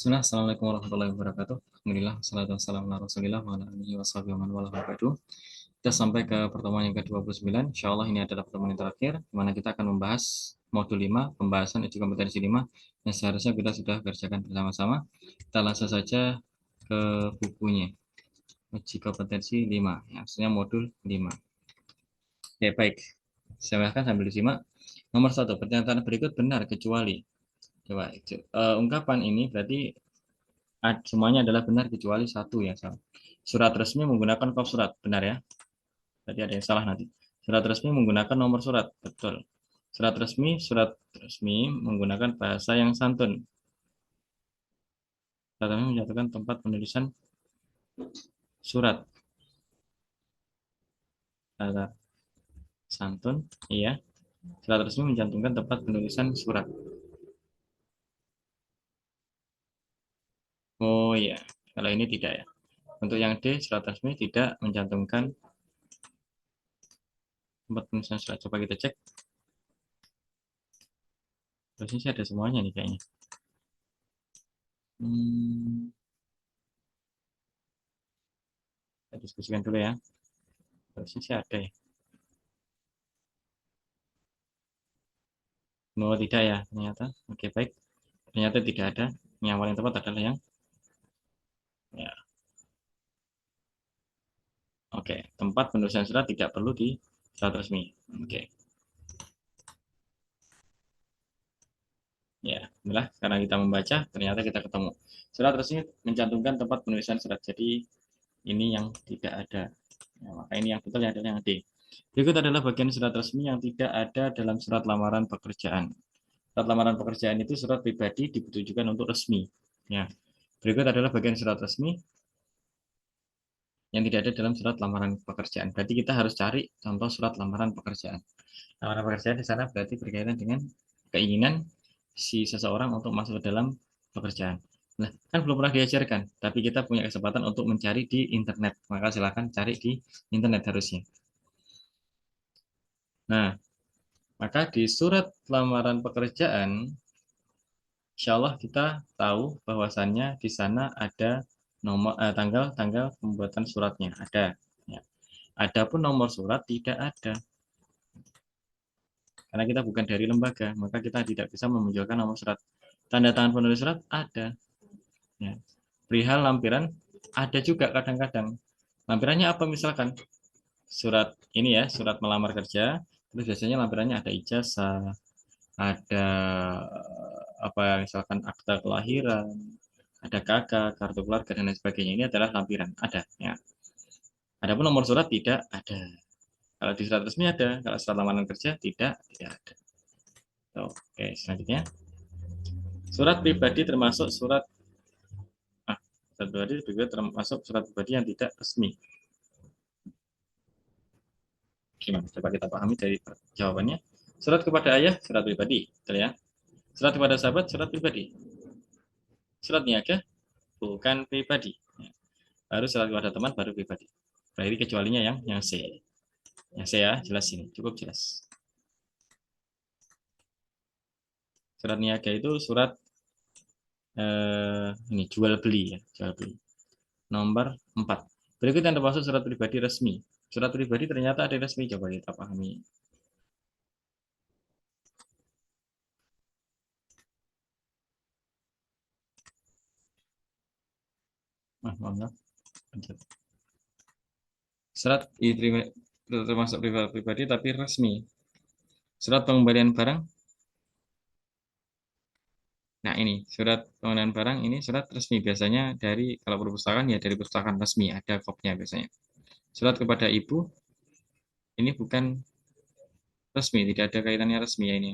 Bismillah, Assalamualaikum warahmatullahi wabarakatuh. Alhamdulillah, salatu wassalamu ala rasulillah wa ala alihi wa sahbihi wa man wala ba'du. Kita sampai ke pertemuan yang ke-29. Insya Allah ini adalah pertemuan yang terakhir, di mana kita akan membahas modul 5, pembahasan uji kompetensi 5, yang seharusnya kita sudah kerjakan bersama-sama. Kita langsung saja ke bukunya, uji kompetensi 5, maksudnya modul 5. Oke, baik. Silahkan sambil disimak. Nomor 1, pernyataan berikut benar kecuali. Coba, ungkapan ini berarti semuanya adalah benar kecuali satu yang salah. Surat resmi menggunakan kop surat, benar ya? Berarti ada yang salah nanti. Surat resmi menggunakan nomor surat, betul. Surat resmi menggunakan bahasa yang santun. Surat resmi menjatuhkan tempat penulisan surat. Bahasa santun, iya. Surat resmi mencantumkan tempat penulisan surat. Oh iya, kalau ini tidak ya. Untuk yang D, surat resmi tidak mencantumkan tempat penulisan surat. Coba kita cek. Terusnya sih ada semuanya nih kayaknya. Kita diskusikan dulu ya. Terusnya sih ada ya. Oh tidak ya, ternyata. Oke baik. Ternyata tidak ada. Yang paling tepat adalah yang ya. Oke, tempat penulisan surat tidak perlu di surat resmi. Oke. Ya, inilah karena kita membaca, ternyata kita ketemu. Surat resmi mencantumkan tempat penulisan surat. Jadi ini yang tidak ada. Ya, maka ini yang betul adalah yang D. Berikut adalah bagian surat resmi yang tidak ada dalam surat lamaran pekerjaan. Surat lamaran pekerjaan itu surat pribadi ditujukan untuk resmi. Ya. Berikut adalah bagian surat resmi yang tidak ada dalam surat lamaran pekerjaan. Berarti kita harus cari contoh surat lamaran pekerjaan. Lamaran pekerjaan di sana berarti berkaitan dengan keinginan si seseorang untuk masuk ke dalam pekerjaan. Nah, kan belum pernah diajarkan, tapi kita punya kesempatan untuk mencari di internet. Maka silakan cari di internet harusnya. Nah, maka di surat lamaran pekerjaan, insya Allah kita tahu bahwasannya di sana ada nomor tanggal pembuatan suratnya ada. Ya. Adapun nomor surat tidak ada. Karena kita bukan dari lembaga, maka kita tidak bisa memunculkan nomor surat. Tanda tangan penulis surat ada. Ya. Perihal lampiran ada juga kadang-kadang. Lampirannya apa misalkan? Surat ini ya, surat melamar kerja. Terus biasanya lampirannya ada ijazah, ada apa misalkan akta kelahiran, ada kakak, kartu keluarga dan lain sebagainya. Ini adalah lampiran, ada ya. Adapun nomor surat tidak ada. Kalau di surat resmi ada, kalau surat lamaran kerja tidak ada. Oke, selanjutnya. Surat pribadi termasuk surat pribadi juga termasuk surat pribadi yang tidak resmi. Gimana? Coba kita pahami dari jawabannya. Surat kepada ayah, surat pribadi. Betul ya? Surat kepada sahabat, surat pribadi. Surat niaga, bukan pribadi. Baru surat kepada teman, baru pribadi. Berarti kecualinya yang C. Yang C ya, jelas ini. Cukup jelas. Surat niaga itu surat ini jual beli ya, jual beli. Nomor 4. Berikut yang termasuk surat pribadi resmi. Surat pribadi ternyata ada resmi, coba kita pahami. Maaf. Surat termasuk pribadi tapi resmi. Surat pengembalian barang. Nah ini surat pengembalian barang ini surat resmi biasanya dari kalau perpustakaan ya dari perpustakaan resmi ada kopnya biasanya. Surat kepada ibu ini bukan resmi, tidak ada kaitannya resmi ya ini.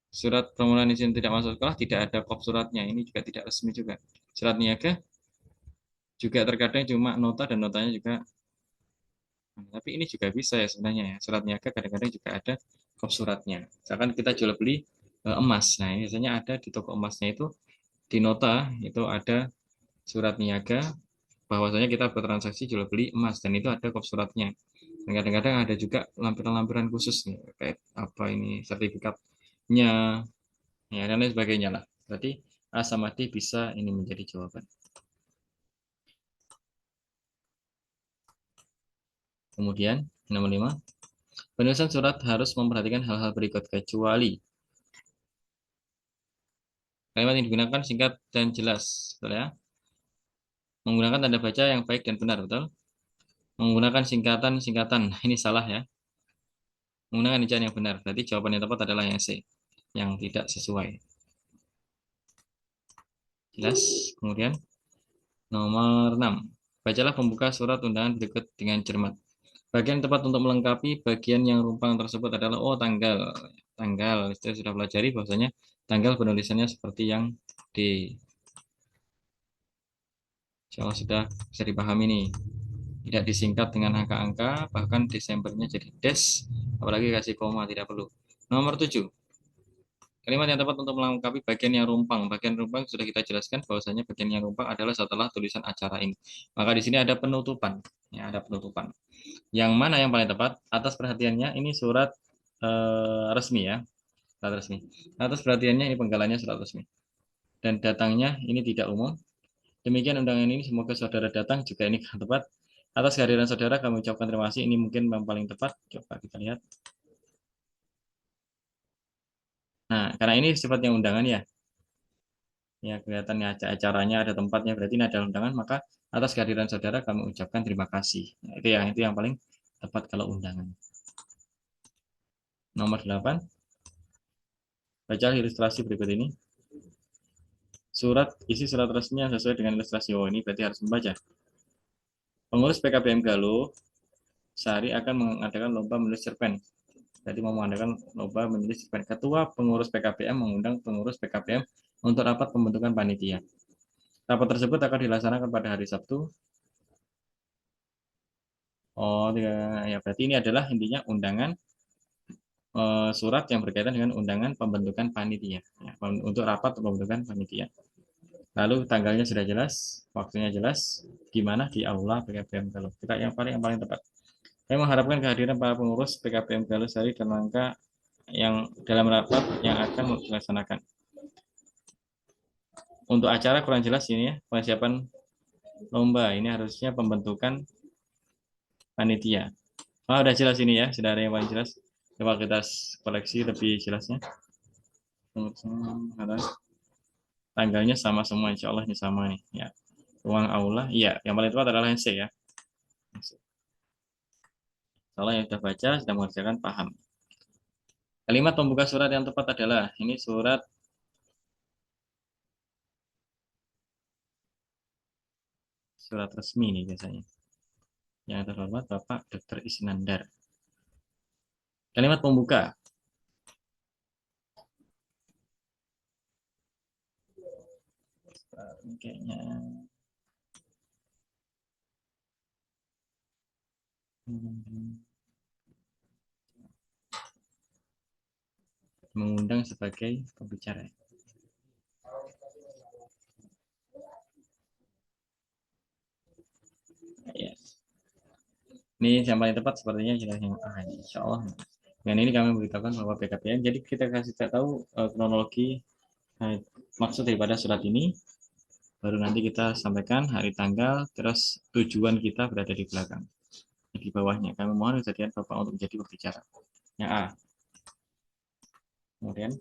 Surat permohonan izin tidak masuk sekolah tidak ada kop suratnya, ini juga tidak resmi juga. Surat niaga juga terkadang cuma nota dan notanya juga. Tapi ini juga bisa ya sebenarnya ya. Surat niaga kadang-kadang juga ada kop suratnya. Misalkan kita jual beli emas. Nah, ini biasanya ada di toko emasnya itu di nota itu ada surat niaga bahwasanya kita bertransaksi jual beli emas dan itu ada kop suratnya. Dan kadang-kadang ada juga lampiran-lampiran khusus nih kayak apa ini sertifikatnya Ya, dan lain sebagainya lah. Berarti A sama D bisa ini menjadi jawaban. Kemudian, nomor 5. Penulisan surat harus memperhatikan hal-hal berikut kecuali kalimat yang digunakan singkat dan jelas, betul ya? Menggunakan tanda baca yang baik dan benar, betul? Menggunakan singkatan-singkatan, ini salah ya. Menggunakan ejaan yang benar, berarti jawaban yang tepat adalah yang C, yang tidak sesuai. Jelas? Kemudian, nomor 6. Bacalah pembuka surat undangan berikut dengan cermat. Bagian tepat untuk melengkapi bagian yang rumpang tersebut adalah tanggal. Tanggal, saya sudah pelajari bahwasanya tanggal penulisannya seperti yang di Insya Allah sudah bisa dipahami nih. Tidak disingkat dengan angka-angka, bahkan Desembernya jadi dash, apalagi kasih koma, tidak perlu. Nomor 7. Kalimat yang tepat untuk melengkapi bagian yang rumpang. Bagian rumpang sudah kita jelaskan bahwasanya bagian yang rumpang adalah setelah tulisan acara ini. Maka di sini ada penutupan. Ya, ada penutupan. Yang mana yang paling tepat? Atas perhatiannya ini surat resmi ya. Surat resmi. Atas perhatiannya ini penggalannya surat resmi. Dan datangnya ini tidak umum. Demikian undangan ini, semoga saudara datang juga ini tepat. Atas kehadiran saudara kami ucapkan terima kasih. Ini mungkin yang paling tepat. Coba kita lihat. Nah, karena ini sifatnya undangan ya. Ya, kelihatannya acaranya ada tempatnya, berarti ini adalah undangan, maka atas kehadiran saudara kami ucapkan terima kasih. Nah, itu yang paling tepat kalau undangan. Nomor 8. Baca ilustrasi berikut ini. Isi surat resmi yang sesuai dengan ilustrasi. Ini berarti harus membaca. Pengurus PKBM Galuh Sehari akan mengadakan lomba menulis cerpen. Jadi mau mengadakan lomba menulis cerpen. Ketua pengurus PKBM mengundang pengurus PKBM untuk rapat pembentukan panitia. Rapat tersebut akan dilaksanakan pada hari Sabtu. Ya berarti ini adalah intinya undangan surat yang berkaitan dengan undangan pembentukan panitia. Ya, untuk rapat pembentukan panitia. Lalu tanggalnya sudah jelas, waktunya jelas, di mana di aula PKBM Galuh. Kita yang paling tepat. Saya mengharapkan kehadiran para pengurus PKBM Galuh Sari dan langkah yang dalam rapat yang akan dilaksanakan. Untuk acara kurang jelas ini ya, persiapan lomba ini harusnya pembentukan panitia. Udah jelas ini ya, sudah ada yang paling jelas. Coba kita koleksi lebih jelasnya. Tanggalnya sama semua, insya Allah ini sama nih. Ya, ruang aula, iya. Yang paling tepat adalah yang C ya. Kalau yang sudah baca, sudah mengerjakan, paham. Kalimat pembuka surat yang tepat adalah ini surat resmi nih biasanya. Yang terhormat Bapak Dr. Isnandar. Kalimat pembuka. Kayaknya mengundang sebagai pembicara. Ya. Ini yang paling tepat sepertinya jelas yang A. Insya Allah. Dan ini kami beritahukan bahwa PKPM. Jadi kita kasih tahu kronologi maksud daripada surat ini. Baru nanti kita sampaikan hari tanggal, terus tujuan kita berada di belakang. Di bawahnya. Kami mohon kesediaan Bapak untuk menjadi pembicara. Yang A. Kemudian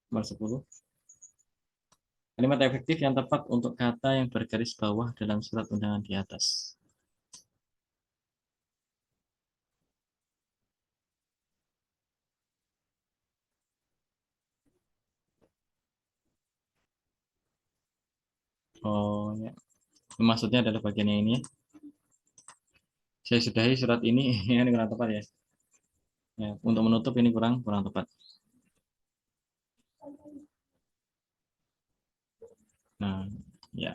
nomor 10. Kalimat efektif yang tepat untuk kata yang bergaris bawah dalam surat undangan di atas. Ya. Maksudnya adalah bagian yang ini ya. Saya sudahi surat ini, ini kurang tepat ya. Ya, untuk menutup ini kurang tepat. Nah, ya,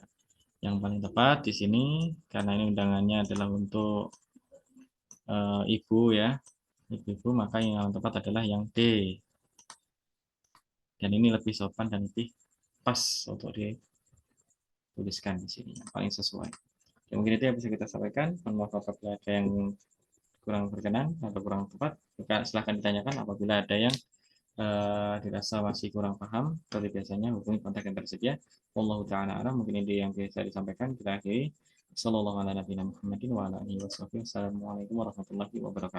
yang paling tepat di sini karena ini undangannya adalah untuk ibu ya, ibu maka yang tepat adalah yang D. Dan ini lebih sopan dan lebih pas untuk dituliskan di sini, yang paling sesuai. Ya, mungkin itu yang bisa kita sampaikan. Mohon maaf apabila ada yang kurang berkenan atau kurang tepat, silahkan ditanyakan. Apabila ada yang dirasa masih kurang paham, seperti biasanya hubungi kontak yang tersedia. Wallahu ta'ala alam, mungkin ide yang bisa disampaikan kita akhiri. Assalamualaikum warahmatullahi wabarakatuh.